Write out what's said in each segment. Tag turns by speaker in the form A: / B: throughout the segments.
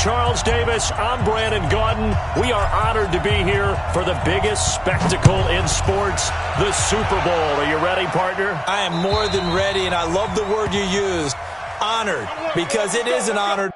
A: Charles Davis. I'm Brandon Gaudin. We are honored to be here for the biggest spectacle in sports, the Super Bowl. Are you ready, partner?
B: I am more than ready, and I love the word you used, honored, because it is an honor.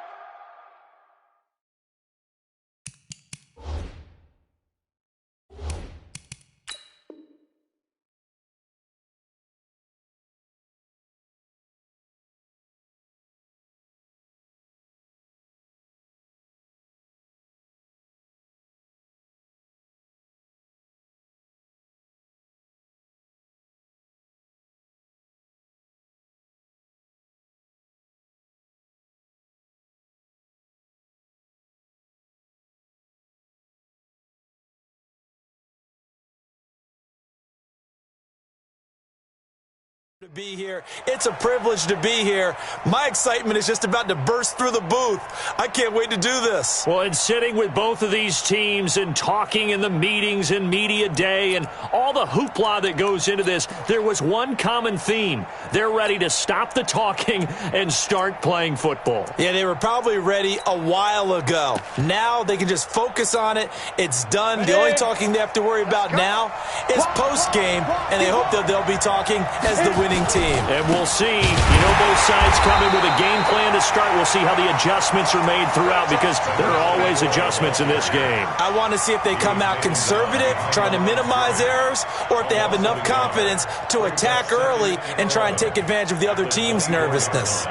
B: To be here. It's a privilege to be here. My excitement is just about to burst through the booth. I can't wait to do this.
A: Well, and sitting with both of these teams and talking in the meetings and media day and all the hoopla that goes into this, there was one common theme. They're ready to stop the talking and start playing football.
B: Yeah, they were probably ready a while ago. Now they can just focus on it. It's done. The only talking they have to worry about now is post-game, and they hope that they'll be talking as the winning team.
A: And we'll see. You know, both sides come in with a game plan to start. We'll see how the adjustments are made throughout, because there are always adjustments in this game.
B: I want to see if they come out conservative, trying to minimize errors, or if they have enough confidence to attack early and try and take advantage of the other team's nervousness.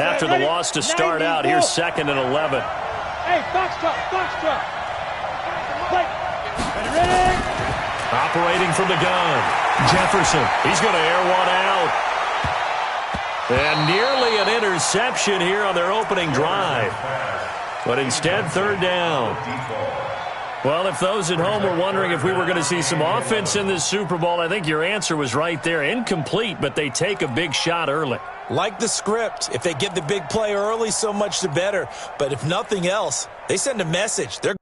A: After the loss to start out, here's 2nd and 11.
C: Hey, foxtrot. Play. Ready?
A: Operating from the gun. Jefferson. He's going to air one out. And nearly an interception here on their opening drive. But instead, 3rd down. Well, if those at home were wondering if we were going to see some offense in this Super Bowl, I think your answer was right there. Incomplete, but they take a big shot early.
B: Like the script, if they get the big play early, so much the better. But if nothing else, they send a message. They're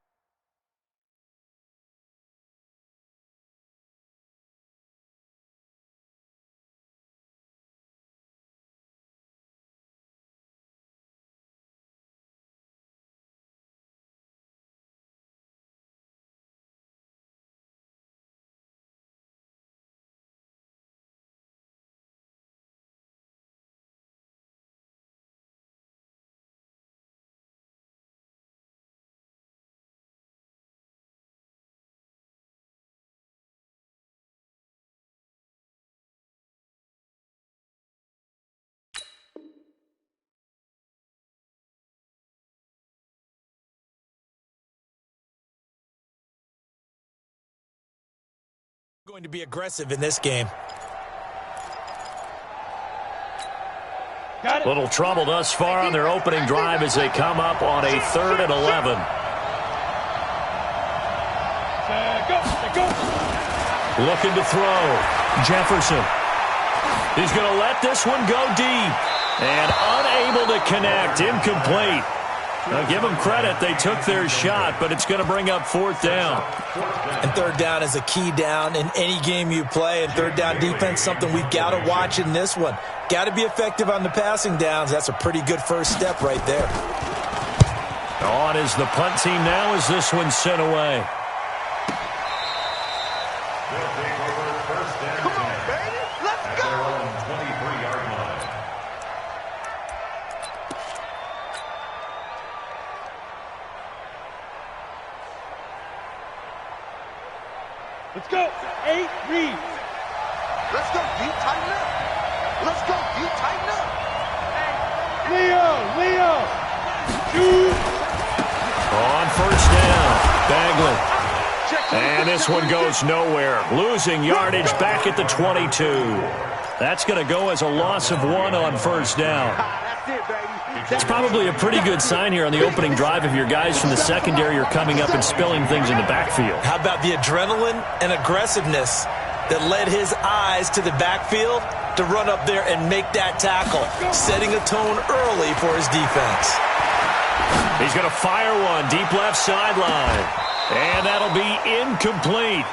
B: going to be aggressive in this game.
A: Little trouble thus far on their opening drive as they come up on a 3rd and 11. Looking to throw. Jefferson. He's going to let this one go deep. And unable to connect. Incomplete. Now, give them credit. They took their shot, but it's going to bring up 4th down.
B: And 3rd down is a key down in any game you play. And 3rd down defense, something we've got to watch in this one. Got to be effective on the passing downs. That's a pretty good first step right there.
A: On is the punt team now as this one's sent away.
C: Come on, baby. Let's go. Let's go. 8 read.
D: Let's go, deep, tighten up. Let's go, deep, tighten up.
C: Leo. Shoot.
A: On 1st down, Bagley. And this one goes nowhere. Losing yardage back at the 22. That's going to go as a loss of 1 on 1st down.
D: That's it, baby.
A: It's probably a pretty good sign here on the opening drive if your guys from the secondary are coming up and spilling things in the backfield.
B: How about the adrenaline and aggressiveness that led his eyes to the backfield to run up there and make that tackle, setting a tone early for his defense.
A: He's going to fire one deep left sideline. And that'll be incomplete.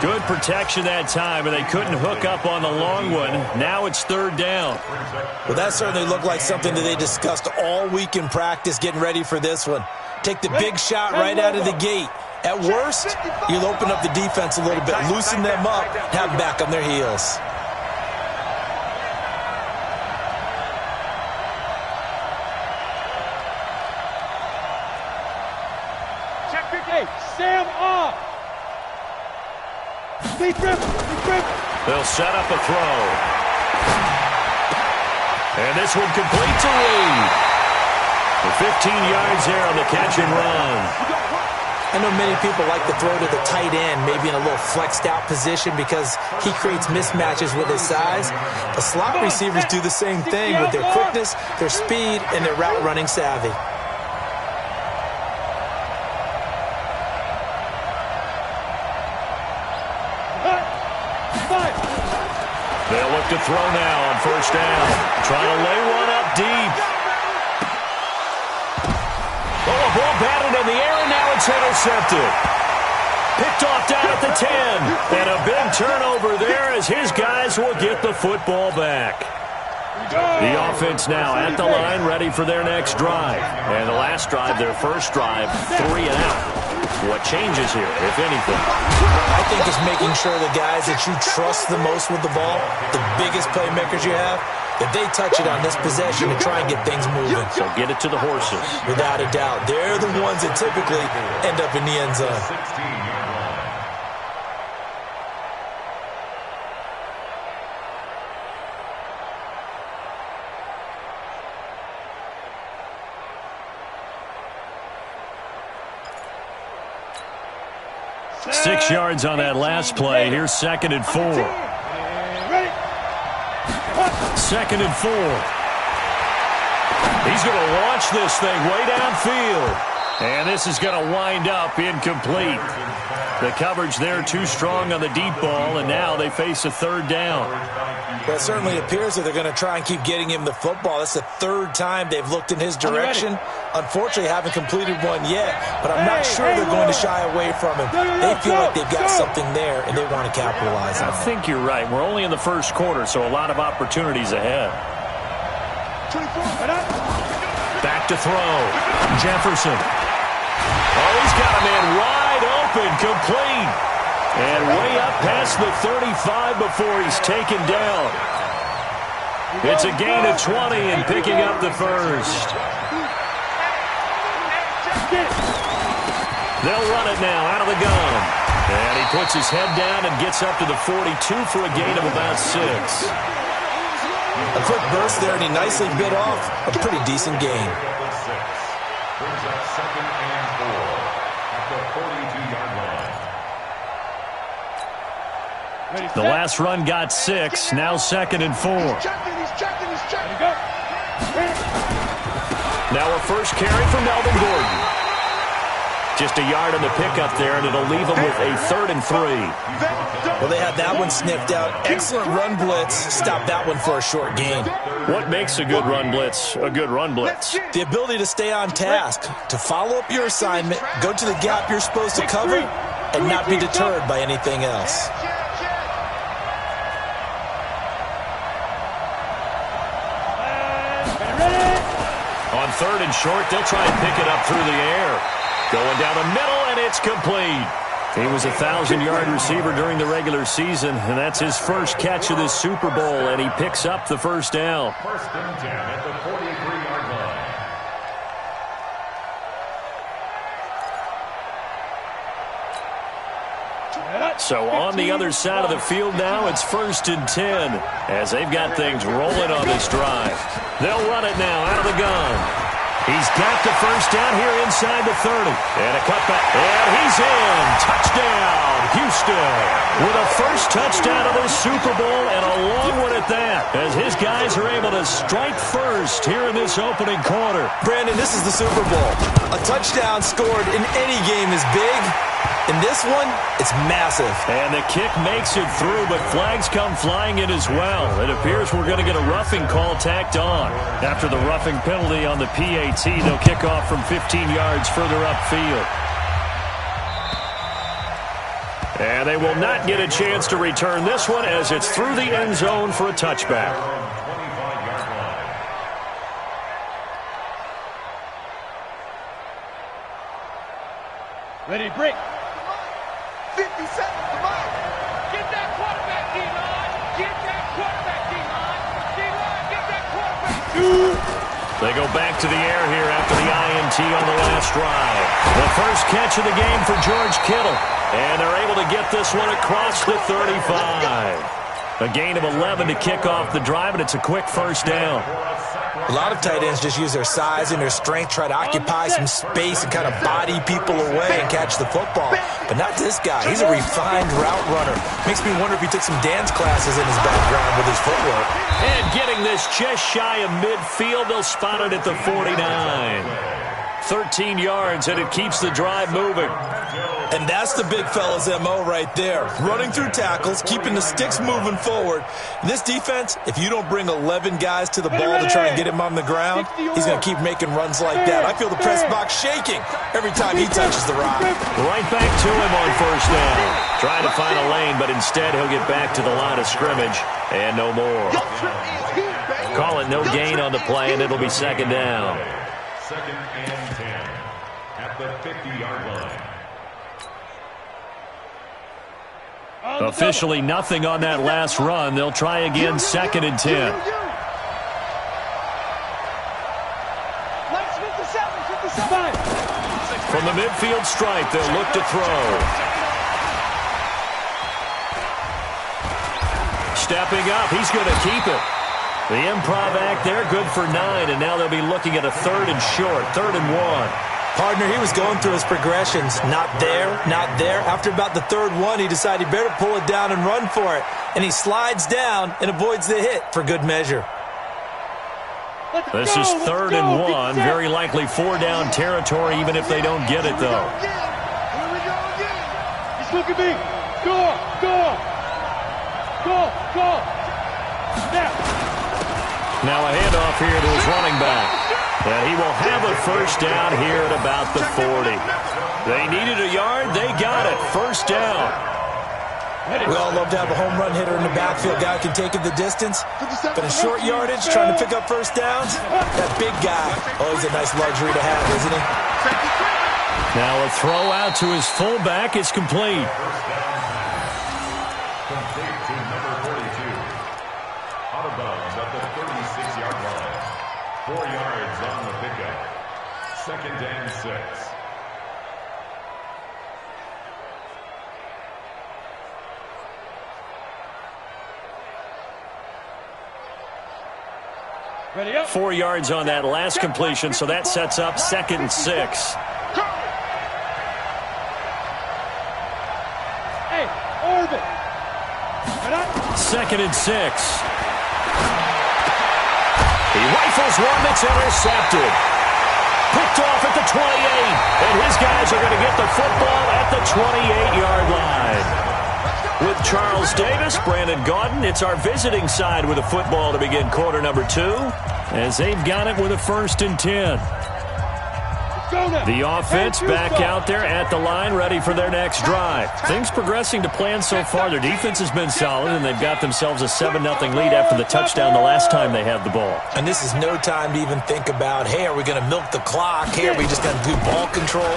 A: Good protection that time, and they couldn't hook up on the long one. Now it's third down.
B: Well, that certainly looked like something that they discussed all week in practice getting ready for this one. Take the big shot right out of the gate. At worst, you'll open up the defense a little bit, loosen them up, have them back on their heels.
C: Sam off.
A: They'll set up a throw. And this one complete to Reed. For 15 yards there on the catch and run.
B: I know many people like to throw to the tight end, maybe in a little flexed out position because he creates mismatches with his size. The slot receivers do the same thing with their quickness, their speed, and their route running savvy.
A: They'll look to throw now on first down. Trying to lay one up deep. Oh, a ball batted in the air, and now it's intercepted. Picked off down at the 10. And a big turnover there as his guys will get the football back. The offense now at the line, ready for their next drive. And the last drive, their first drive, 3 and out. What changes here, if anything?
B: I think it's making sure the guys that you trust the most with the ball, the biggest playmakers you have, that they touch it on this possession and try and get things moving.
A: So get it to the horses.
B: Without a doubt. They're the ones that typically end up in the end zone.
A: Six yards on that last play. Here's 2nd and 4. Second and 4. He's going to launch this thing way downfield. And this is going to wind up incomplete. The coverage there too strong on the deep ball, and now they face a third down.
B: Well, it certainly appears that they're going to try and keep getting him the football. That's the third time they've looked in his direction. Unfortunately, haven't completed one yet, but I'm not sure they're going to shy away from him. They feel like they've got something there, and they want to capitalize on it.
A: I think you're right. We're only in the first quarter, so a lot of opportunities ahead. Back to throw. Jefferson. Oh, he's got a man wide open, complete. And way up past the 35 before he's taken down. It's a gain of 20 and picking up the first. They'll run it now out of the gun. And he puts his head down and gets up to the 42 for a gain of about 6.
B: A quick burst there, and he nicely bit off a pretty decent gain.
E: Brings up 2nd and 4 at the 42-yard line.
A: The last run got 6. Now 2nd and 4. Now a first carry from Melvin Gordon. Just a yard on the pickup there, and it'll leave him with a 3rd and 3.
B: Well, they had that one sniffed out. Excellent run blitz. Stop that one for a short gain.
A: What makes a good run blitz a good run blitz?
B: The ability to stay on task, to follow up your assignment, go to the gap you're supposed to cover, and not be deterred by anything else.
A: On 3rd and short, they'll try and pick it up through the air. Going down the middle, and it's complete. He was a 1,000-yard receiver during the regular season, and that's his first catch of this Super Bowl, and he picks up the first down.
E: 1st and 10 at the 43-yard line.
A: So on the other side of the field now, it's 1st and 10 as they've got things rolling on this drive. They'll run it now out of the gun. He's got the first down here inside the 30. And a cutback. And he's in. Touchdown, Houston. With a first touchdown of the Super Bowl and a long one at that. As his guys are able to strike first here in this opening quarter.
B: Brandon, this is the Super Bowl. A touchdown scored in any game is big, In this one, it's massive.
A: And the kick makes it through, but flags come flying in as well. It appears we're going to get a roughing call tacked on. After the roughing penalty on the PAT, they'll kick off from 15 yards further upfield. And they will not get a chance to return this one as it's through the end zone for a touchback.
C: Ready, break.
D: 50 seconds, come on.
C: Get that quarterback, D-line. Get that quarterback, D-line. D-line, get that quarterback.
A: They go back to the air here after the INT on the last drive. The first catch of the game for George Kittle. And they're able to get this one across the 35. A gain of 11 to kick off the drive, and it's a quick first down.
B: A lot of tight ends just use their size and their strength, try to occupy some space and kind of body people away and catch the football. But not this guy. He's a refined route runner. Makes me wonder if he took some dance classes in his background with his footwork.
A: And getting this just shy of midfield, they'll spot it at the 49. 13 yards, and it keeps the drive moving.
B: And that's the big fella's MO right there. Running through tackles, keeping the sticks moving forward. In this defense, if you don't bring 11 guys to the ball to try and get him on the ground, he's going to keep making runs like that. I feel the press box shaking every time he touches the rock.
A: Right back to him on first down. Trying to find a lane, but instead he'll get back to the line of scrimmage. And no more. Call it no gain on the play, and it'll be second down.
E: Second and 10 at the 50-yard line.
A: Officially nothing on that last run. They'll try again, second and 10. From the midfield stripe, they'll look to throw. Stepping up, he's going to keep it. The improv act there, good for 9, and now they'll be looking at a third and short, 3rd and 1.
B: Partner, he was going through his progressions. Not there, not there. After about the third one, he decided he better pull it down and run for it. And he slides down and avoids the hit for good measure.
A: This is 3rd and 1. Very likely 4-down territory, even if they don't get it, though.
C: Here we go again. Just look at me. Score, score. Score, score.
A: Now a handoff here to his running back. And he will have a first down here at about the 40. They needed a yard. They got it. First down.
B: We all love to have a home run hitter in the backfield. Guy can take it the distance. But in short yardage, trying to pick up first downs, that big guy, always a nice luxury to have, isn't he?
A: Now a throw out to his fullback is complete.
E: Complete to number 42. Out of bounds at the 36-yard line. 4 yards on the pickup. Second and 6.
C: Ready up.
A: 4 yards on that last completion, so that sets up 2nd and 6.
C: Hey, orbit.
A: 2nd and 6. He rifles one that's intercepted. Picked off at the 28. And his guys are going to get the football at the 28-yard line. With Charles Davis, Brandon Gaudin, it's our visiting side with a football to begin quarter number 2. As they've got it with a 1st and 10. The offense back out there at the line, ready for their next drive. Things progressing to plan so far. Their defense has been solid, and they've got themselves a 7-0 lead after the touchdown the last time they had the ball.
B: And this is no time to even think about, hey, are we going to milk the clock? Hey, are we just going to do ball control?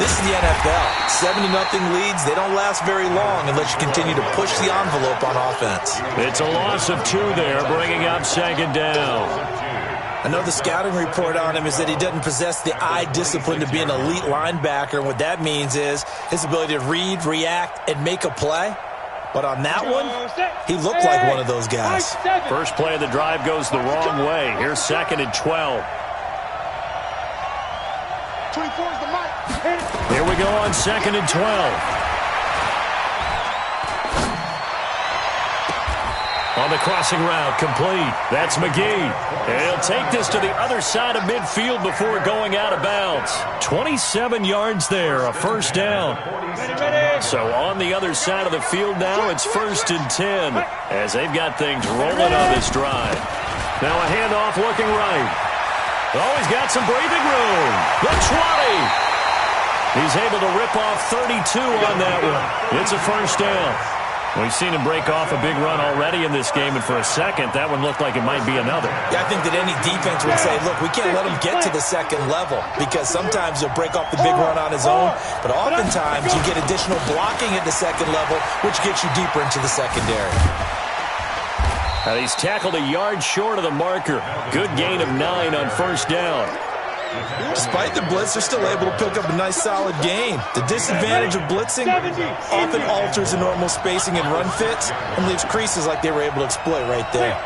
B: This is the NFL. 7-0 leads, they don't last very long unless you continue to push the envelope on offense.
A: It's a loss of 2 there, bringing up 2nd down.
B: I know the scouting report on him is that he doesn't possess the eye discipline to be an elite linebacker. And what that means is his ability to read, react, and make a play. But on that one, he looked like one of those guys.
A: First play of the drive goes the wrong way. Here's 2nd and 12.
D: 24 is the mic.
A: Here we go on 2nd and 12. On the crossing route, complete. That's McGee. And he'll take this to the other side of midfield before going out of bounds. 27 yards there, a first down. So on the other side of the field now, it's 1st and 10 as they've got things rolling on this drive. Now a handoff looking right. Oh, he's got some breathing room. The 20. He's able to rip off 32 on that one. It's a first down. We've seen him break off a big run already in this game, and for a second, that one looked like it might be another.
B: Yeah, I think that any defense would say, look, we can't let him get to the second level because sometimes he'll break off the big run on his own, but oftentimes you get additional blocking at the second level, which gets you deeper into the secondary.
A: Now he's tackled a yard short of the marker. Good gain of 9 on first down.
B: Despite the blitz, they're still able to pick up a nice, solid gain. The disadvantage of blitzing often alters the normal spacing and run fits and leaves creases like they were able to exploit right there.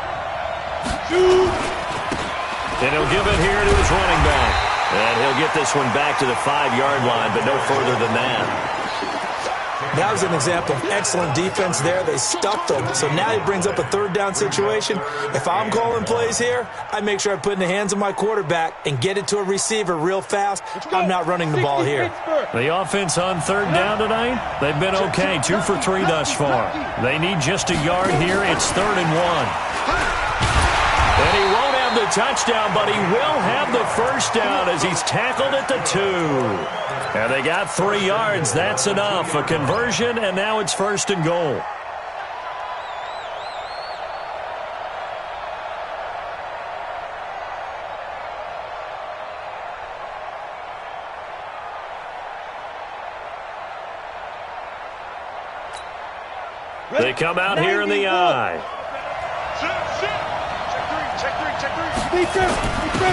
A: And he'll give it here to his running back. And he'll get this one back to the 5-yard line, but no further than that.
B: That was an example of excellent defense there. They stuffed them. So now he brings up a third down situation. If I'm calling plays here, I make sure I put it in the hands of my quarterback and get it to a receiver real fast. I'm not running the ball here.
A: The offense on third down tonight, they've been okay. 2 for 3 thus far. They need just a yard here. It's 3rd and 1. And he won't have the touchdown, but he will have the first down as he's tackled at the 2. And they got 3 yards. That's enough. A conversion, and now it's 1st and goal. They come out here in the eye.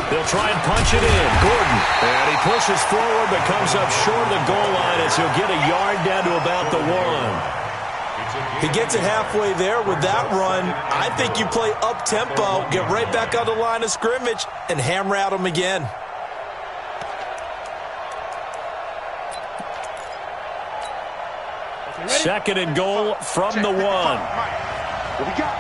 A: They'll try and punch it in. Gordon. And he pushes forward but comes up short of the goal line as he'll get a yard down to about the 1.
B: He gets it halfway there with that run. I think you play up-tempo, get right back on the line of scrimmage, and hammer at him again.
A: Second and goal from the 1.
D: What we got?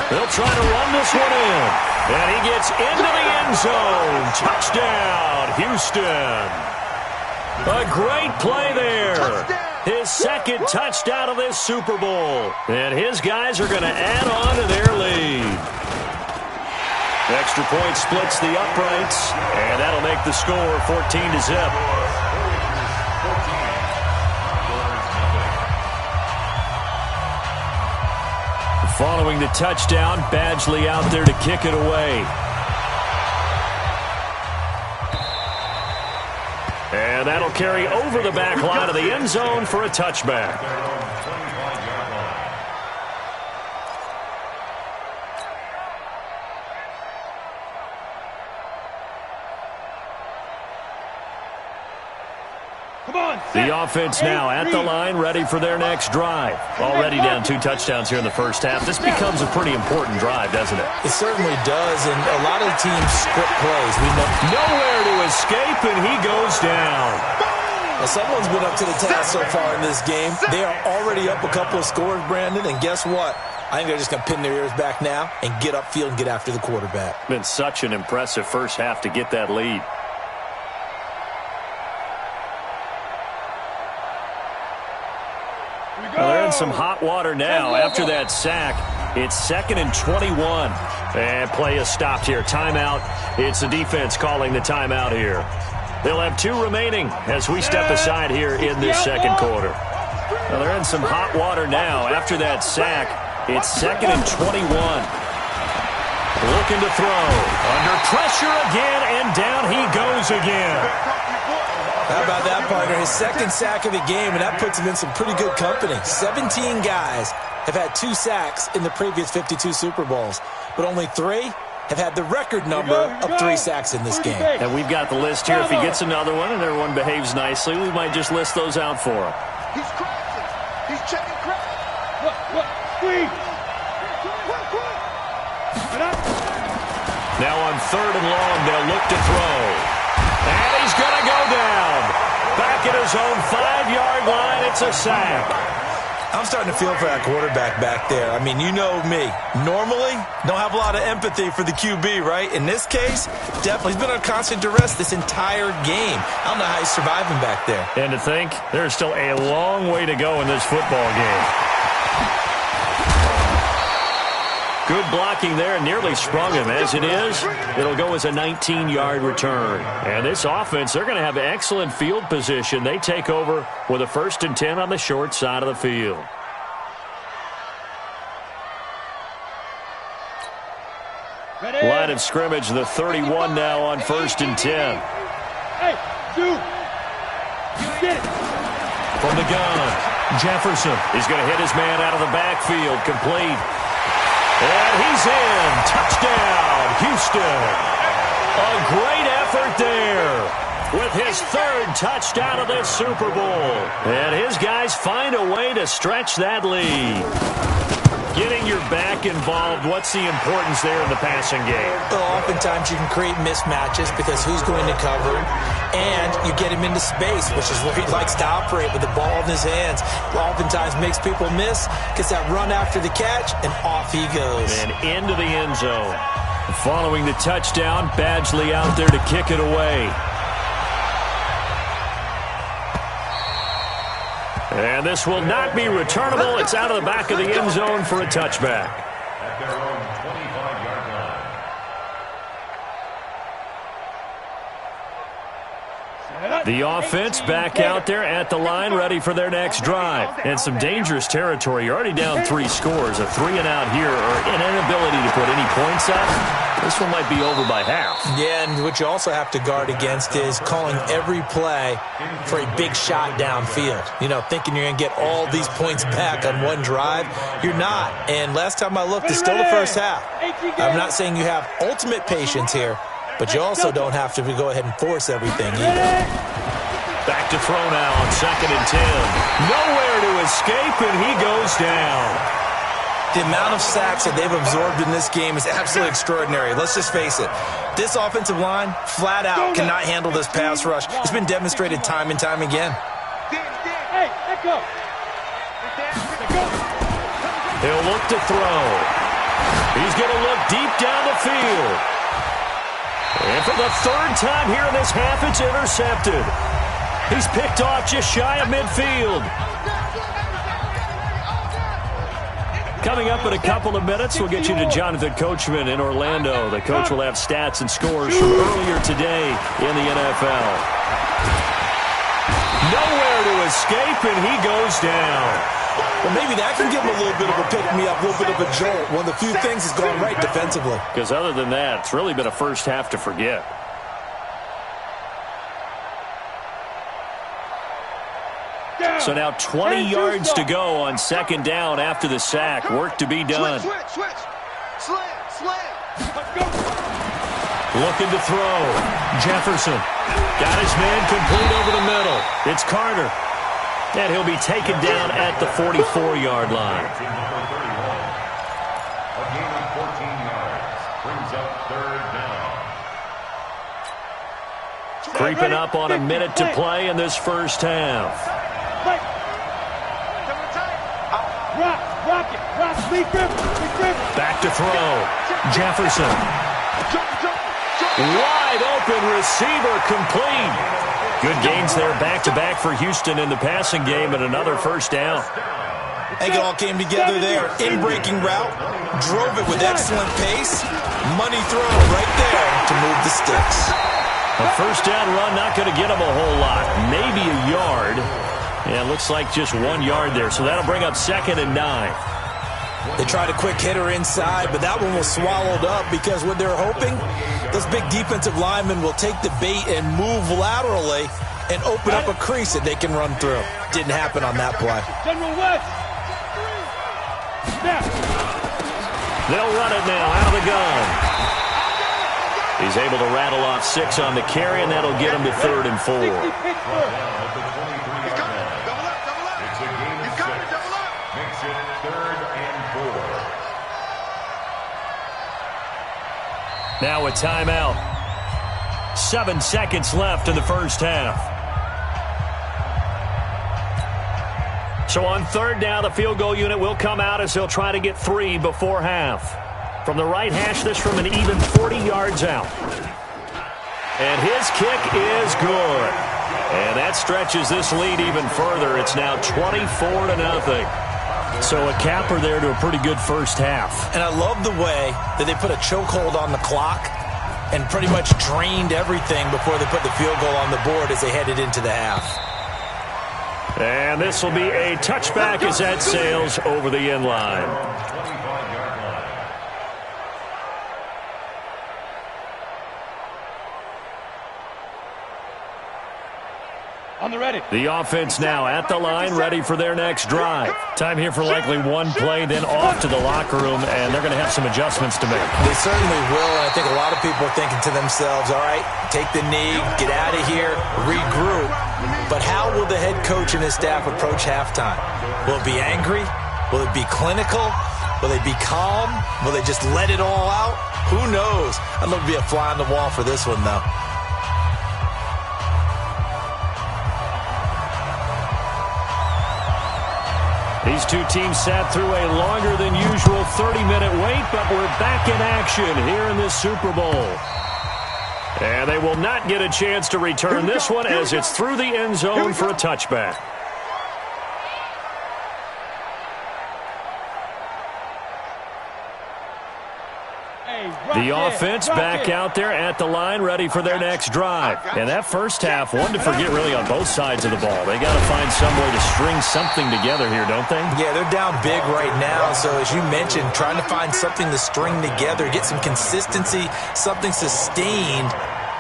A: They'll try to run this one in. And he gets into the end zone. Touchdown, Houston. A great play there. His second touchdown of this Super Bowl. And his guys are going to add on to their lead. Extra point splits the uprights. And that'll make the score 14-0. Following the touchdown, Badgley out there to kick it away. And that'll carry over the back line of the end zone for a touchback. The offense now at the line, ready for their next drive. Already down 2 touchdowns here in the first half. This becomes a pretty important drive, doesn't it?
B: It certainly does, and a lot of the teams script plays. We know
A: nowhere to escape, and he goes down.
B: Well, someone's been up to the task so far in this game. They are already up a couple of scores, Brandon, and guess what? I think they're just going to pin their ears back now and get upfield and get after the quarterback.
A: Been such an impressive first half to get that lead. Well, they're in some hot water now after that sack. It's 2nd and 21. And play is stopped here. Timeout. It's the defense calling the timeout here. They'll have 2 remaining as we step aside here in this second quarter. Well, they're in some hot water now after that sack. It's 2nd and 21. Looking to throw. Under pressure again, and down he goes again.
B: How about that, partner? His second sack of the game, and that puts him in some pretty good company. 17 guys have had 2 sacks in the previous 52 Super Bowls, but only 3 have had the record number of 3 sacks in this game.
A: And we've got the list here. If he gets another one and everyone behaves nicely, we might just list those out for him.
D: He's crashing. He's checking crash.
C: Squeeze.
A: Now on 3rd and long, they'll look to throw. And he's going to go down. Back at his own 5-yard line, it's a sack.
B: I'm starting to feel for that quarterback back there. I mean, you know me. Normally, don't have a lot of empathy for the QB, right? In this case, definitely. He's been on constant duress this entire game. I don't know how he's surviving back there.
A: And to think, there's still a long way to go in this football game. Good blocking there, nearly sprung him. As it is, it'll go as a 19-yard return. And this offense, they're going to have excellent field position. They take over with a 1st and 10 on the short side of the field. Line of scrimmage, the 31 now on 1st and 10.
C: Hey, dude. You did it.
A: From the gun, Jefferson. He's going to hit his man out of the backfield, complete. And he's in. Touchdown, Houston. A great effort there with his 3rd touchdown of this Super Bowl. And his guys find a way to stretch that lead. Getting your back involved, what's the importance there in the passing game?
B: Well, oftentimes you can create mismatches because who's going to cover him, and you get him into space, which is where he likes to operate with the ball in his hands. Oftentimes makes people miss, gets that run after the catch, and off he goes.
A: And into the end zone. Following the touchdown, Badgley out there to kick it away. And this will not be returnable. It's out of the back of the end zone for a touchback.
E: At their own 25-yard line.
A: The offense back out there at the line, ready for their next drive. And some dangerous territory. You're already down 3 scores. A 3-and-out here, or an inability to put any points up. This one might be over by half.
B: Yeah, and what you also have to guard against is calling every play for a big shot downfield. You know, thinking you're going to get all these points back on one drive. You're not. And last time I looked, it's still the first half. I'm not saying you have ultimate patience here, but you also don't have to go ahead and force everything either.
A: Back to throw now on 2nd and 10. Nowhere to escape, and he goes down.
B: The amount of sacks that they've absorbed in this game is absolutely extraordinary. Let's just face it. This offensive line, flat out, cannot handle this pass rush. It's been demonstrated time and time again.
C: Hey, let go.
A: He'll look to throw. He's going to look deep down the field. And for the 3rd time here in this half, it's intercepted. He's picked off just shy of midfield. Coming up in a couple of minutes, we'll get you to Jonathan Coachman in Orlando. The coach will have stats and scores from earlier today in the NFL. Nowhere to escape, and he goes down.
B: Well, maybe that can give him a little bit of a pick-me-up, a little bit of a jolt. One of the few things that's gone right defensively.
A: Because other than that, it's really been a first half to forget. So now 20 yards to go on 2nd down after the sack. Work to be done.
D: Switch. Slam.
C: Let's go.
A: Looking to throw. Jefferson. Got his man complete over the middle. It's Carter. And he'll be taken down at the 44-yard line.
E: A gain of 14 yards brings up 3rd down.
A: Creeping up on a minute to play in this first half.
C: Rock it. Lee Griffin.
A: Back to throw. Jefferson. Wide open receiver complete. Good gains there back-to-back for Houston in the passing game and another first down.
B: I think it all came together there. In-breaking route, drove it with excellent pace. Money throw right there to move the sticks.
A: A first down run not going to get him a whole lot. Maybe a yard. Yeah, it looks like just 1 yard there, so that'll bring up 2nd and 9.
B: They tried a quick hitter inside, but that one was swallowed up because what they're hoping, those big defensive linemen will take the bait and move laterally and open up a crease that they can run through. Didn't happen on that play.
C: General West. Snap.
A: They'll run it now out of the gun. He's able to rattle off 6 on the carry, and that'll get him to 3rd and 4.
E: It's a gain of 6. Makes it 3rd and 4.
A: Now a timeout. 7 seconds left in the first half. So on third down, the field goal unit will come out as he'll try to get 3 before half. From the right hash, this from an even 40 yards out. And his kick is good. And that stretches this lead even further. It's now 24-0. So a capper there to a pretty good first half.
B: And I love the way that they put a chokehold on the clock and pretty much drained everything before they put the field goal on the board as they headed into the half.
A: And this will be a touchback as that sails over the end line.
C: On the ready.
A: The offense now at the line, ready for their next drive. Time here for likely one play, then off to the locker room, and they're going to have some adjustments to make.
B: They certainly will, and I think a lot of people are thinking to themselves, all right, take the knee, get out of here, regroup. But how will the head coach and his staff approach halftime? Will it be angry? Will it be clinical? Will they be calm? Will they just let it all out? Who knows? I'd love to be a fly on the wall for this one, though.
A: These two teams sat through a longer than usual 30-minute wait, but we're back in action here in this Super Bowl. And they will not get a chance to return this one as it's through the end zone for a touchback. The offense back out there at the line, ready for their next drive. And that first half, one to forget really on both sides of the ball. They got to find some way to string something together here, don't they?
B: Yeah, they're down big right now. So as you mentioned, trying to find something to string together, get some consistency, something sustained,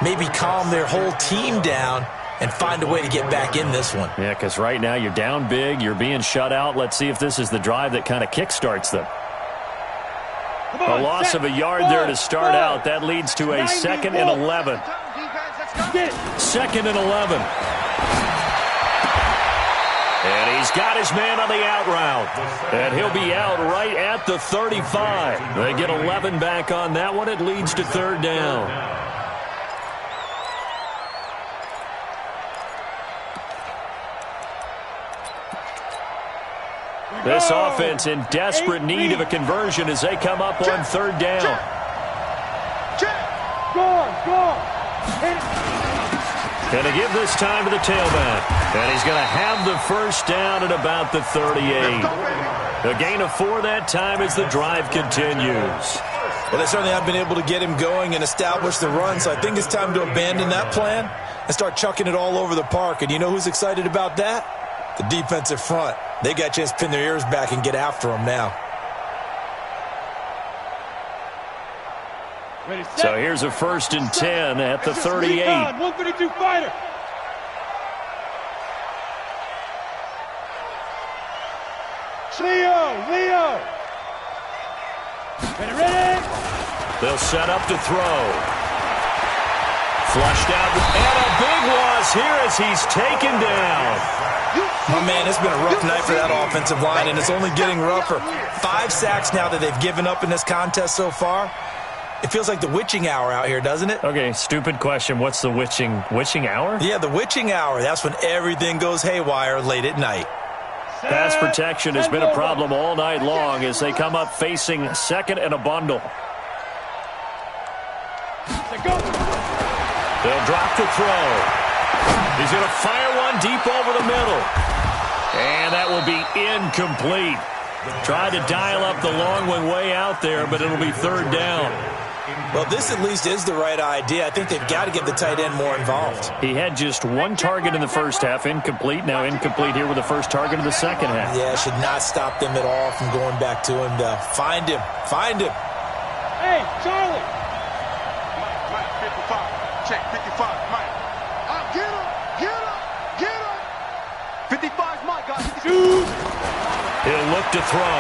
B: maybe calm their whole team down and find a way to get back in this one.
A: Yeah, because right now you're down big, you're being shut out. Let's see if this is the drive that kind of kickstarts them. A loss of a yard there to start out. That leads to a 2nd and 11. 2nd and 11. And he's got his man on the out route. And he'll be out right at the 35. They get 11 back on that one. It leads to 3rd down. This offense in desperate need of a conversion as they come up on 3rd down. Going to give this time to the tailback. And he's going to have the first down at about the 38. A gain of 4 that time as the drive continues.
B: Well, they certainly have been able to get him going and establish the run, so I think it's time to abandon that plan and start chucking it all over the park. And you know who's excited about that? The defensive front. They got a chance to pin their ears back and get after him now.
A: So here's a 1st and 10 at the 38.
C: 132 fighter. Leo. Ready.
A: They'll set up to throw. Flushed out, and a big loss here as he's taken down.
B: Oh, man, it's been a rough night for that offensive line, and it's only getting rougher. 5 sacks now that they've given up in this contest so far. It feels like the witching hour out here, doesn't it?
A: Okay, stupid question. What's the witching hour?
B: Yeah, the witching hour. That's when everything goes haywire late at night.
A: Pass protection has been a problem all night long as they come up facing 2nd and a bundle. They'll drop to throw. He's going to fire one deep over the middle. And that will be incomplete. Tried to dial up the long one way out there, but it'll be 3rd down.
B: Well, this at least is the right idea. I think they've got to get the tight end more involved.
A: He had just 1 target in the first half, incomplete. Now incomplete here with the first target of the second half.
B: Yeah, it should not stop them at all from going back to him. Find him.
C: Hey, Charlie.
D: Mike, 55. Check, 55, Mike. Get him. 55's Mike, guys.
A: He'll look to throw.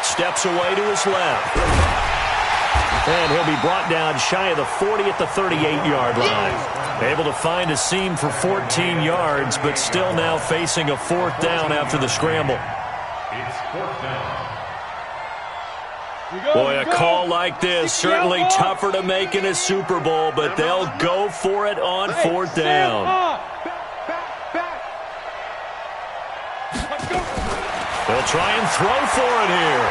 A: Steps away to his left. And he'll be brought down shy of the 40 at the 38-yard line. Able to find a seam for 14 yards, but still now facing a 4th down after the scramble.
E: It's 4th down.
A: Boy, a call like this, certainly tougher to make in a Super Bowl, but they'll go for it on 4th down. They'll try and throw for it here.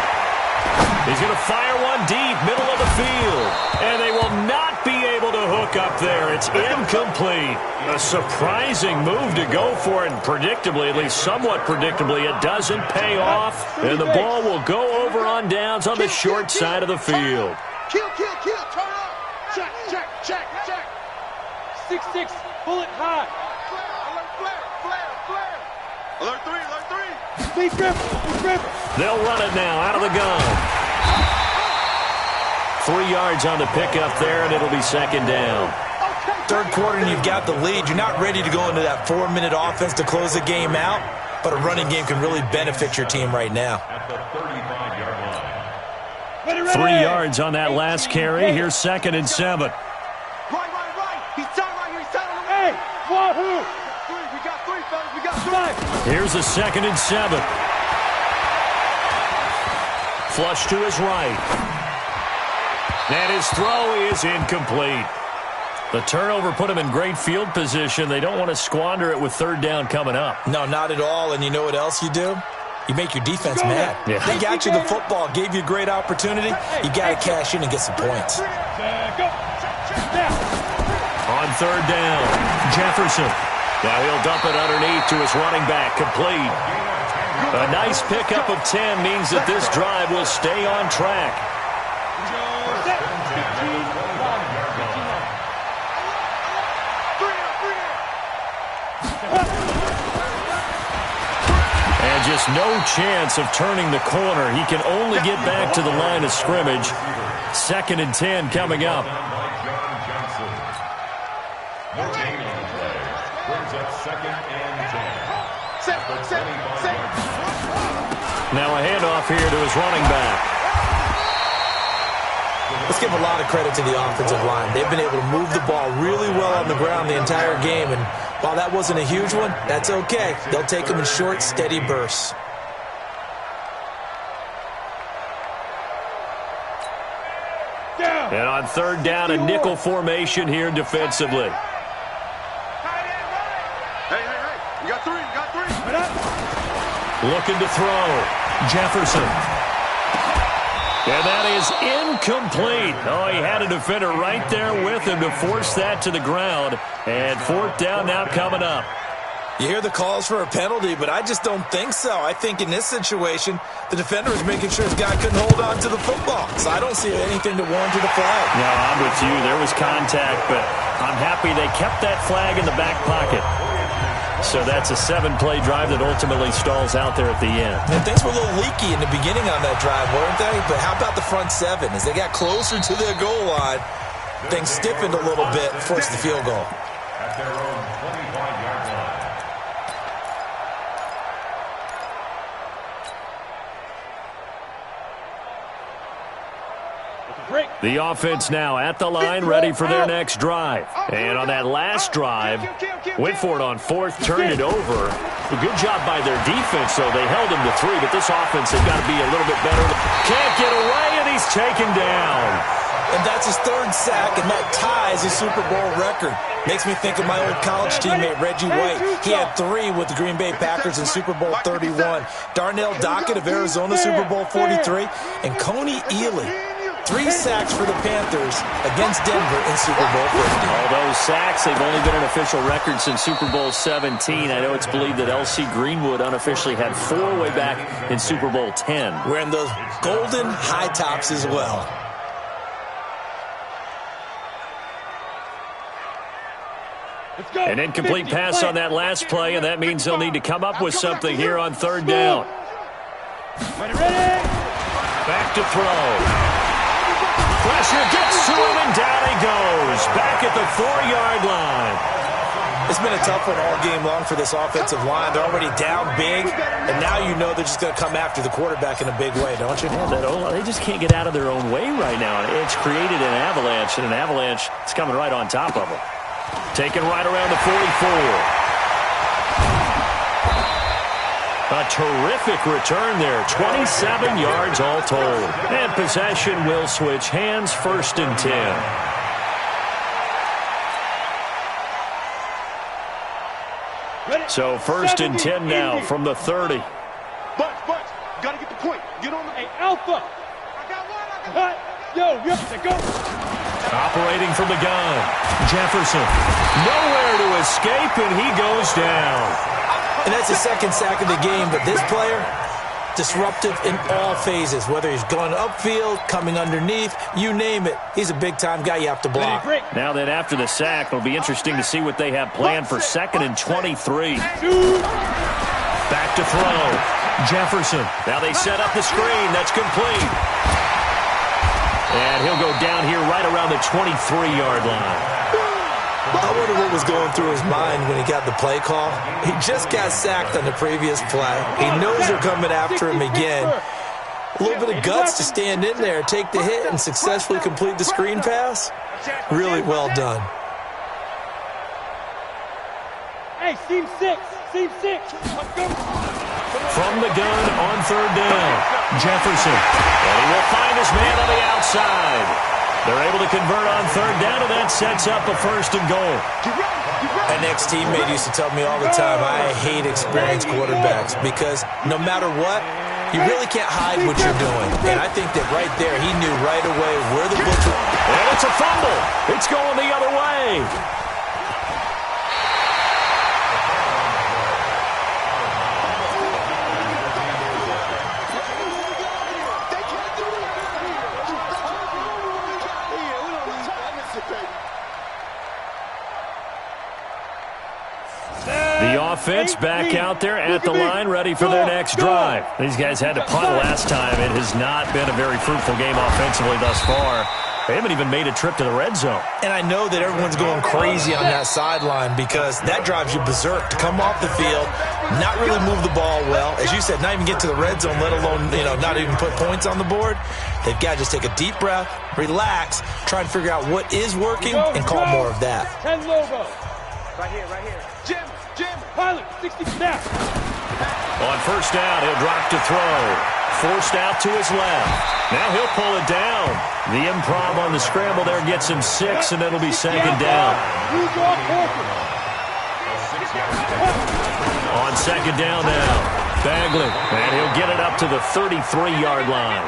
A: He's going to fire one deep, middle of the field. And they will not be able to hook up there. It's incomplete. A surprising move to go for it, and predictably, at least somewhat predictably, it doesn't pay off. And the ball will go over on downs on the short side of the field.
D: Kill, turn up. Check.
C: 6-6, bullet high.
D: Alert three.
C: Speed grip.
A: They'll run it now out of the gun. 3 yards on the pickup there, and it'll be second down.
B: Third quarter and you've got the lead. You're not ready to go into that 4-minute offense to close the game out, but a running game can really benefit your team right now.
E: At the 35-yard line.
A: 3 yards on that last carry. Here's second and 7.
D: Right. He's tied right here. He's tied on the
C: Hey, wahoo!
D: We got three, fellas. We got three.
A: Here's a second and 7. Flush to his right. And his throw is incomplete. The turnover put him in great field position. They don't want to squander it with third down coming up.
B: No, not at all. And you know what else you do? You make your defense mad.
A: Yeah.
B: They got you the football, gave you a great opportunity. You got to cash in and get some points.
C: Go.
A: On third down, Jefferson. Now he'll dump it underneath to his running back, complete. A nice pickup of 10 means that this drive will stay on track. And just no chance of turning the corner. He can only get back to the line of scrimmage. Second and 10 coming up. Now a handoff here to his running back.
B: Let's give a lot of credit to the offensive line. They've been able to move the ball really well on the ground the entire game. And while that wasn't a huge one, that's okay. They'll take them in short, steady bursts.
A: And on third down, a nickel formation here defensively.
D: Hey. You got three.
A: Looking to throw. Jefferson. And that is incomplete. Oh, he had a defender right there with him to force that to the ground. And fourth down now coming up.
B: You hear the calls for a penalty, but I just don't think so. I think in this situation, the defender was making sure his guy couldn't hold on to the football. So I don't see anything to warrant the flag.
A: No, I'm with you. There was contact, but I'm happy they kept that flag in the back pocket. So that's a 7-play drive that ultimately stalls out there at the end.
B: And things were a little leaky in the beginning on that drive, weren't they? But how about the front seven? As they got closer to their goal line, things stiffened a little bit, forced the field goal.
E: At their own 25-yard line.
A: The offense now at the line, ready for their next drive. And on that last drive, went for it on fourth, turned it over. A good job by their defense, though. They held him to 3, but this offense has got to be a little bit better. Can't get away, and he's taken down.
B: And that's his third sack, and that ties his Super Bowl record. Makes me think of my old college teammate, Reggie White. He had 3 with the Green Bay Packers in Super Bowl 31. Darnell Dockett of Arizona, Super Bowl 43. And Coney Ealy, 3 sacks for the Panthers against Denver in Super Bowl 50.
A: All those sacks, they've only been an official record since Super Bowl 17. I know it's believed that L.C. Greenwood unofficially had 4 way back in Super Bowl 10.
B: Wearing those golden high tops as well.
A: An incomplete pass on that last play, and that means they'll need to come up with something here on third down.
C: Ready?
A: Back to throw. Pressure gets to him, and down he goes. Back at the 4-yard line.
B: It's been a tough one all game long for this offensive line. They're already down big, and now you know they're just going to come after the quarterback in a big way, don't you?
A: Yeah, they just can't get out of their own way right now. It's created an avalanche, and an avalanche is coming right on top of them. Taken right around the 44. A terrific return there. 27 yards all told. And possession will switch hands, first and 10. So first and 10 now from the 30.
D: Bunch. Get on the...
C: Hey, Alpha. Cut. Yo, go.
A: Operating from the gun. Jefferson. Nowhere to escape, and he goes down.
B: And that's the second sack of the game, but this player, disruptive in all phases, whether he's going upfield, coming underneath, you name it. He's a big-time guy you have to block.
A: Now then, after the sack, it'll be interesting to see what they have planned for 2nd and 23. Back to throw. Jefferson. Now they set up the screen. That's complete. And he'll go down here right around the 23-yard line.
B: I wonder what was going through his mind when he got the play call. He just got sacked on the previous play. He knows they're coming after him again. A little bit of guts to stand in there, take the hit, and successfully complete the screen pass. Really well done.
C: Hey, seam 6. Let's go.
A: From the gun on 3rd down. Jefferson. And he will find his man on the outside. They're able to convert on 3rd down, and that sets up a 1st and goal.
B: An ex-teammate used to tell me all the time, I hate experienced quarterbacks because no matter what, you really can't hide what you're doing. And I think that right there, he knew right away where the blitz was.
A: And it's a fumble. It's going the other way. The offense back out there at the line, ready for their next drive. These guys had to punt last time. It has not been a very fruitful game offensively thus far. They haven't even made a trip to the red zone.
B: And I know that everyone's going crazy on that sideline because that drives you berserk to come off the field, not really move the ball well. As you said, not even get to the red zone, let alone, not even put points on the board. They've got to just take a deep breath, relax, try and figure out what is working, and call more of that.
C: 10 logo. Right here. Jim. Pilot, 60 snap.
A: On 1st down, he'll drop to throw. Forced out to his left. Now he'll pull it down. The improv on the scramble there gets him 6, and it'll be 2nd down. On 2nd down now, Bagley. And he'll get it up to the 33-yard line.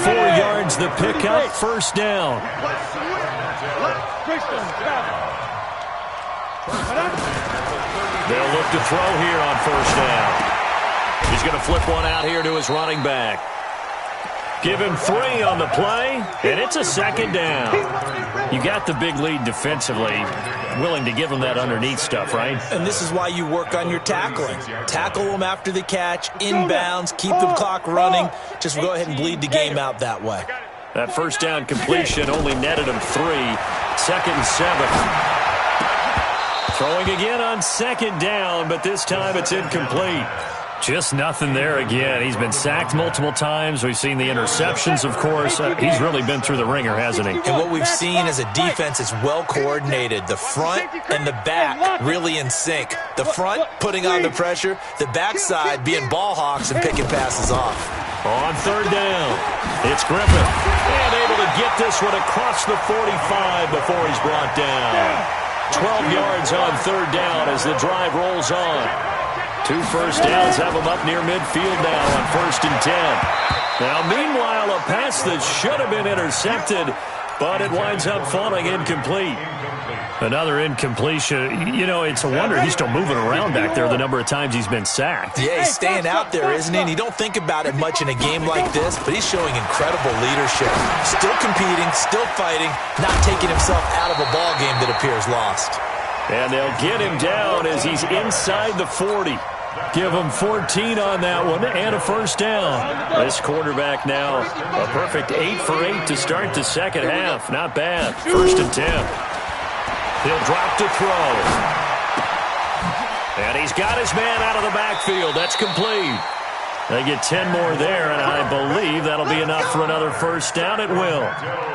A: 4 yards the pickup, 1st down. They'll look to throw here on 1st down. He's going to flip one out here to his running back. Give him 3 on the play, and it's a 2nd down. You got the big lead defensively, willing to give him that underneath stuff, right?
B: And this is why you work on your tackling. Tackle them after the catch, inbounds, keep the clock running. Just go ahead and bleed the game out that way.
A: That 1st down completion only netted him 3. 2nd and 7. Throwing again on 2nd down, but this time it's incomplete. Just nothing there again. He's been sacked multiple times. We've seen the interceptions, of course. He's really been through the ringer, hasn't he?
B: And what we've seen as a defense is well coordinated. The front and the back really in sync. The front putting on the pressure, the backside being ball hawks and picking passes off.
A: On 3rd down, it's Griffin. And able to get this one across the 45 before he's brought down. 12 yards on 3rd down as the drive rolls on. 2 first downs have them up near midfield now on 1st and 10. Now, meanwhile, a pass that should have been intercepted, but it winds up falling incomplete. Another incompletion. It's a wonder he's still moving around back there the number of times he's been sacked.
B: Yeah, he's staying out there, isn't he? And you don't think about it much in a game like this, but he's showing incredible leadership. Still competing, still fighting, not taking himself out of a ball game that appears lost.
A: And they'll get him down as he's inside the 40. Give him 14 on that one and a 1st down. This quarterback now a perfect 8 for 8 to start the 2nd half. Not bad. 1st and 10. He'll drop to throw. And he's got his man out of the backfield. That's complete. They get 10 more there, and I believe that'll be enough for another 1st down. It will.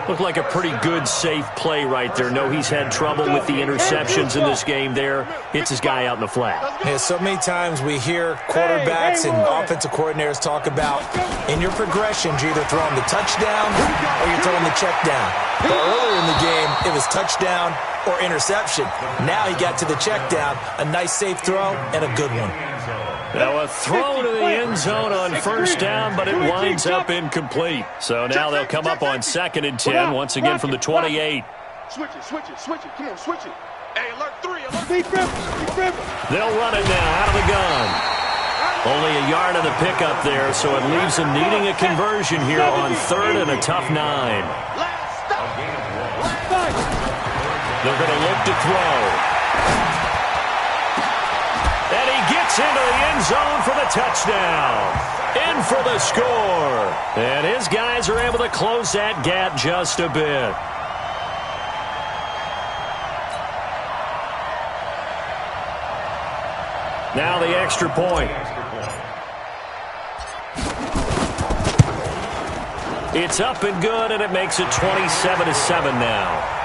A: Looked like a pretty good, safe play right there. No, he's had trouble with the interceptions in this game there. Hits his guy out in the flat.
B: Yeah, so many times we hear quarterbacks and offensive coordinators talk about in your progressions, you're either throwing the touchdown or you're throwing the check down. But earlier in the game, it was touchdown or interception. Now he got to the check down, a nice safe throw, and a good one.
A: Now a throw to the end zone on first down, but it winds up incomplete. So now they'll come up on 2nd and 10, once again from the 28.
D: Switch it, switch it, switch it. Come on, switch it. Hey, alert 3, alert.
A: They'll run it now out of the gun. Only a yard of the pickup there, so it leaves them needing a conversion here on 3rd and a tough 9.
D: Last stop.
A: They're going to look to throw. And he gets into the end zone for the touchdown. In for the score. And his guys are able to close that gap just a bit. Now the extra point. It's up and good, and it makes it 27-7 now.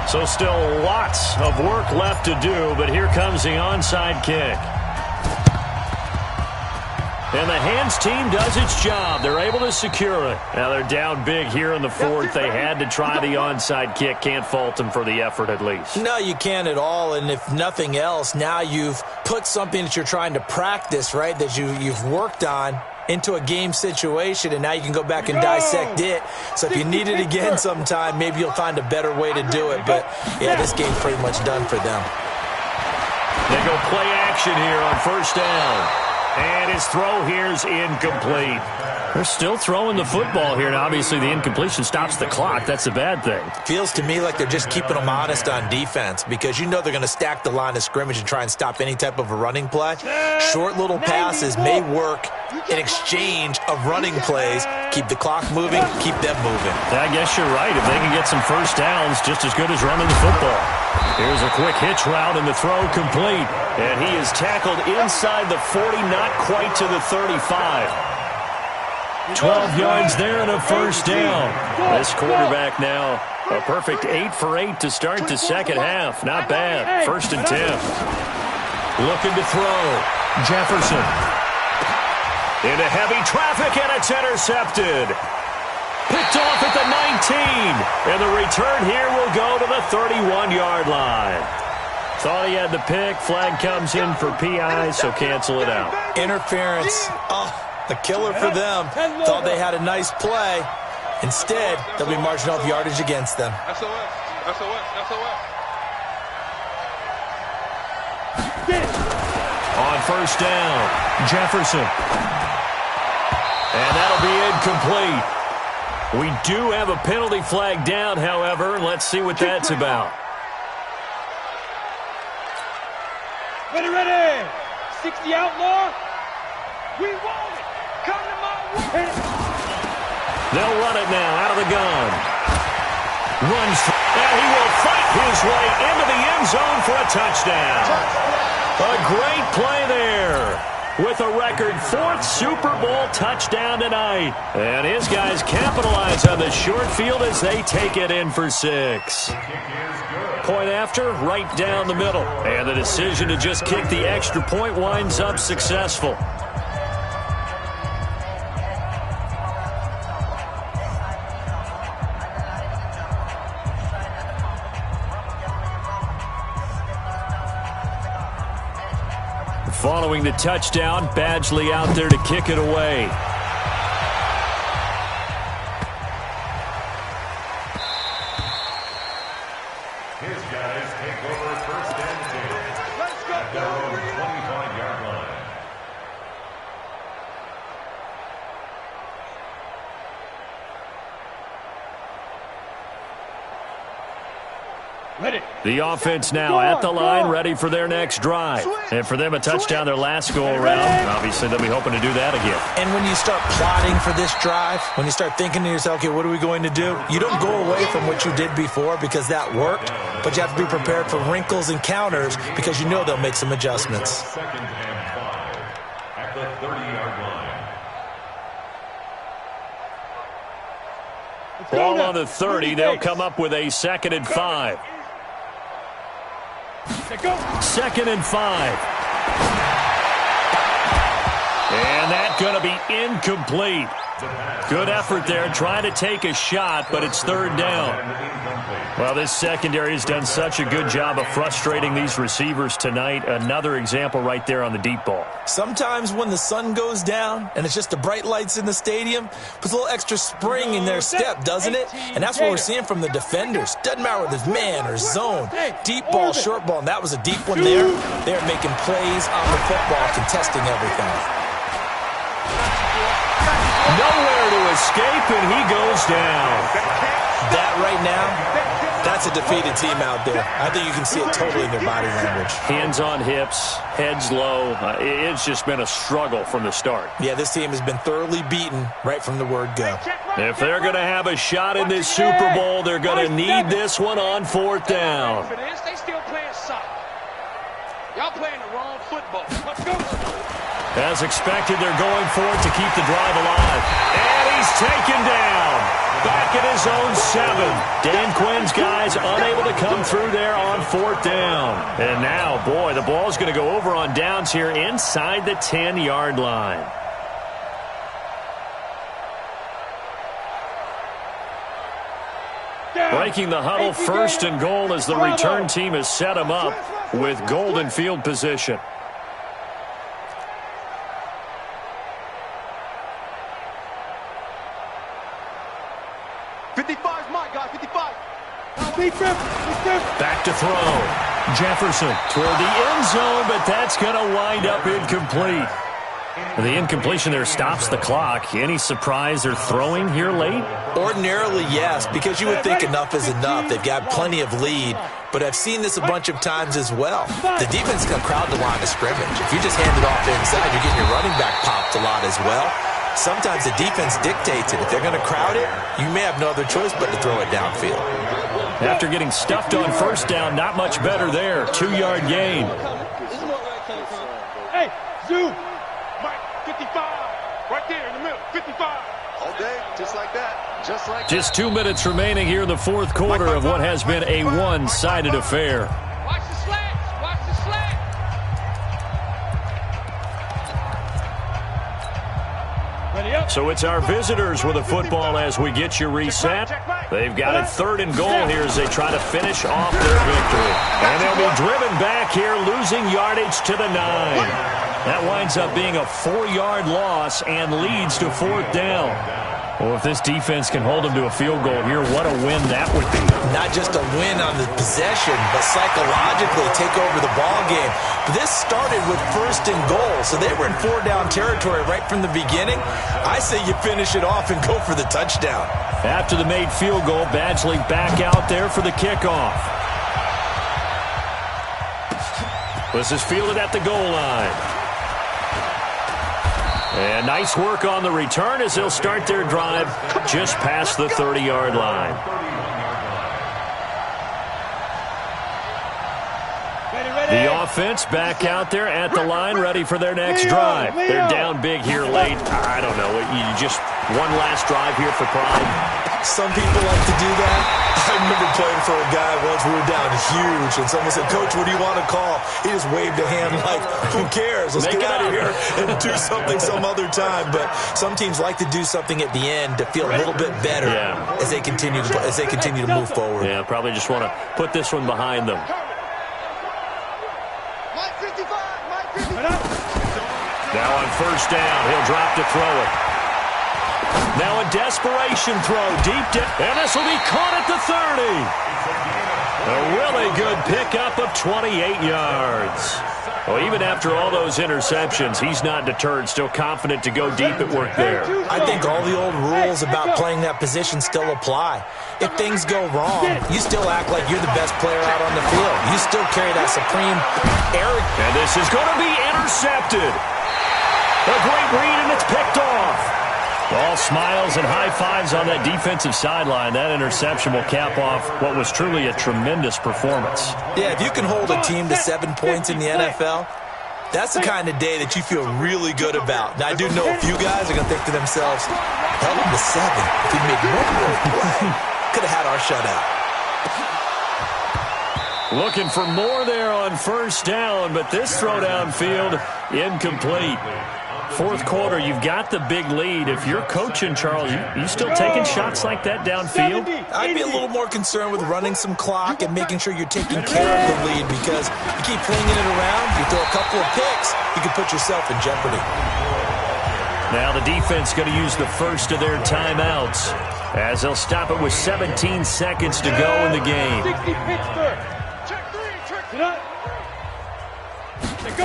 A: So still lots of work left to do, but here comes the onside kick. And the hands team does its job. They're able to secure it. Now they're down big here in the 4th. They had to try the onside kick. Can't fault them for the effort at least.
B: No, you can't at all. And if nothing else, now you've put something that you're trying to practice, right, that you've worked on into a game situation, and now you can go back and dissect it. So if you need it again sometime, maybe you'll find a better way to do it. But, yeah, this game's pretty much done for them.
A: They go play action here on first down. And his throw here is incomplete. They're still throwing the football here, and obviously the incompletion stops the clock. That's a bad thing.
B: Feels to me like they're just keeping them honest on defense because you know they're going to stack the line of scrimmage and try and stop any type of a running play. Short little passes may work in exchange of running plays. Keep the clock moving, keep them moving.
A: I guess you're right. If they can get some first downs, just as good as running the football. Here's a quick hitch route and the throw complete. And he is tackled inside the 40, not quite to the 35. 12 yards there and a first down. This quarterback now a perfect 8 for 8 to start the second half. Not bad. 1st and 10. Looking to throw. Jefferson. Into heavy traffic, and it's intercepted. Picked off at the 19. And the return here will go to the 31-yard line. Thought he had the pick. Flag comes in for PI, so cancel it out.
B: Interference. Oh, a killer for them. Thought they had a nice play. Instead, they'll be marching off yardage against them.
A: On first down, Jefferson. And that'll be incomplete. We do have a penalty flag down, however. Let's see what that's about.
C: Ready. 60 outlaw. We want it. Come to my way.
A: They'll run it now out of the gun. Runs, and he will fight his way into the end zone for a touchdown. A great play there. With a record 4th Super Bowl touchdown tonight. And his guys capitalize on the short field as they take it in for 6. Point after, right down the middle. And the decision to just kick the extra point winds up successful. Following the touchdown, Badgley out there to kick it away.
E: His guys take over 1st and 10.
D: Let's go.
E: At their own 25-yard line.
C: Ready.
A: The offense now at the line, ready for their next drive. And for them, a touchdown their last go-around. Obviously, they'll be hoping to do that again.
B: And when you start plotting for this drive, when you start thinking to yourself, okay, what are we going to do? You don't go away from what you did before because that worked, but you have to be prepared for wrinkles and counters because you know they'll make some adjustments.
E: 2nd and 5 at the 30-yard line.
A: Ball on the 30. They'll come up with a 2nd and 5. 2nd and 5. And that's going to be incomplete. Good effort there, trying to take a shot, but it's third down. Well, this secondary has done such a good job of frustrating these receivers tonight. Another example right there on the deep ball.
B: Sometimes when the sun goes down and it's just the bright lights in the stadium, puts a little extra spring in their step, doesn't it? And that's what we're seeing from the defenders. Doesn't matter whether it's man or zone, deep ball, short ball, and that was a deep one there. They're making plays on the football, contesting everything.
A: Nowhere to escape, and he goes down.
B: That right now, that's a defeated team out there. I think you can see it totally in their body language.
A: Hands on hips, heads low. It's just been a struggle from the start.
B: Yeah, this team has been thoroughly beaten right from the word go.
A: If they're going to have a shot in this Super Bowl, they're going to need this one on fourth down.
C: They still playing soccer. Y'all playing the wrong football. Let's go.
A: As expected, they're going for it to keep the drive alive. And he's taken down. Back at his own 7. Dan Quinn's guys unable to come through there on fourth down. And now, boy, the ball's going to go over on downs here inside the 10-yard line. Breaking the huddle, first and goal as the return team has set him up with golden field position. Back to throw. Jefferson toward the end zone, but that's going to wind up incomplete. The incompletion there stops the clock. Any surprise they're throwing here late?
B: Ordinarily, yes, because you would think enough is enough. They've got plenty of lead, but I've seen this a bunch of times as well. The defense is going to crowd the line of scrimmage. If you just hand it off inside, you're getting your running back popped a lot as well. Sometimes the defense dictates it. If they're going to crowd it, you may have no other choice but to throw it downfield.
A: After getting stuffed on first down, not much better there. 2-yard gain.
C: Hey, Zoo. Mike, 55. Right there in the middle, 55.
D: All day, just like that. Just like
A: Just 2 minutes remaining here in the fourth quarter of what has been a one-sided affair.
C: Watch the slats. Watch the slats.
A: So it's our visitors with the football as we get you reset. They've got it third and goal here as they try to finish off their victory. And they'll be driven back here, losing yardage to the 9. That winds up being a 4-yard loss and leads to fourth down. Well, if this defense can hold them to a field goal here, what a win that would be.
B: Not just a win on the possession, but psychologically take over the ball game. This started with first and goal, so they were in 4-down territory right from the beginning. I say you finish it off and go for the touchdown.
A: After the made field goal, Badgley back out there for the kickoff. This is fielded at the goal line. And nice work on the return as they'll start their drive just past the 30-yard line. The offense back out there at the line, ready for their next drive. They're down big here late. I don't know. You just one last drive here for pride.
B: Some people like to do that. I remember playing for a guy once. We were down huge, and someone said, "Coach, what do you want to call?" He just waved a hand like, "Who cares? Let's get out of here and do something some other time." But some teams like to do something at the end to feel a little bit better as they continue to move forward.
A: Yeah, probably just want to put this one behind them. Now on first down, he'll drop to throw it. Now a desperation throw deep down, and this will be caught at the 30. A really good pickup of 28 yards. Well, even after all those interceptions, he's not deterred, still confident to go deep at work there.
B: I think all the old rules about playing that position still apply. If things go wrong, you still act like you're the best player out on the field. You still carry that supreme arrogance.
A: And this is going to be intercepted. A great read, and it's picked off. All smiles and high fives on that defensive sideline. That interception will cap off what was truly a tremendous performance.
B: Yeah, if you can hold a team to 7 points in the NFL, that's the kind of day that you feel really good about. Now, I do know a few guys are going to think to themselves, held him to 7. If he made one more play, could have had our shutout.
A: Looking for more there on first down, but this throw downfield incomplete. Fourth quarter, you've got the big lead. If you're coaching, Charles, you still taking shots like that downfield?
B: I'd be a little more concerned with running some clock and making sure you're taking care of the lead, because you keep flinging it around, you throw a couple of picks, you could put yourself in jeopardy.
A: Now the defense going to use the first of their timeouts, as they'll stop it with 17 seconds to go in the game.
C: 60 Pittsburgh. Check three, check it up. Go.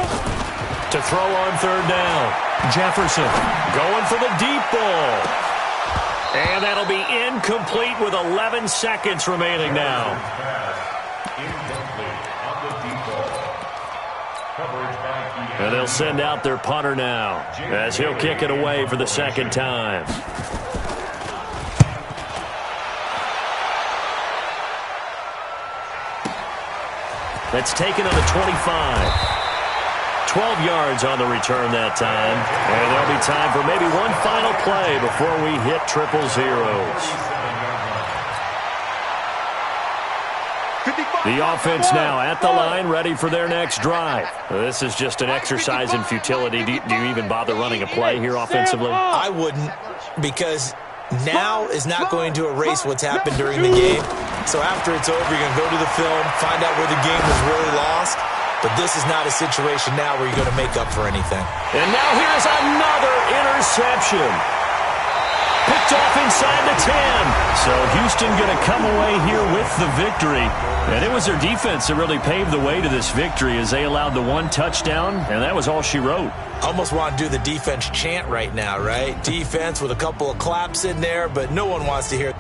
A: To throw on third down, Jefferson going for the deep ball. And that'll be incomplete with 11 seconds remaining now. And they'll send out their punter now, as he'll kick it away for the second time. That's taken on the 25. 12 yards on the return that time. And there'll be time for maybe one final play before we hit triple zeros. The offense now at the line, ready for their next drive. This is just an exercise in futility. Do you even bother running a play here offensively?
B: I wouldn't, because now is not going to erase what's happened during the game. So after it's over, you're going to go to the film, find out where the game was really lost. But this is not a situation now where you're going to make up for anything.
A: And now here's another interception. Picked off inside the 10. So Houston going to come away here with the victory. And it was their defense that really paved the way to this victory, as they allowed the one touchdown, and that was all she wrote.
B: Almost want to do the defense chant right now, right? Defense with a couple of claps in there, but no one wants to hear.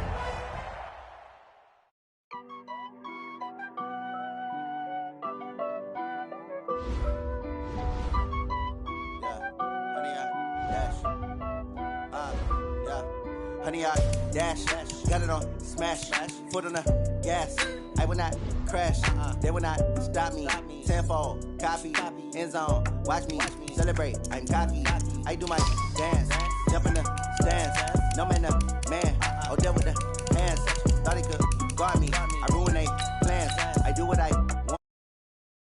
F: Honey, I dash, got it on smash, foot on the gas. I will not crash, they will not stop me. Tenfold, copy, end zone, watch me celebrate. I'm cocky, I do my dance, jump in the stands. No man, man, oh, deal with the hands. Thought he could guard me, I ruin they plans. I do what I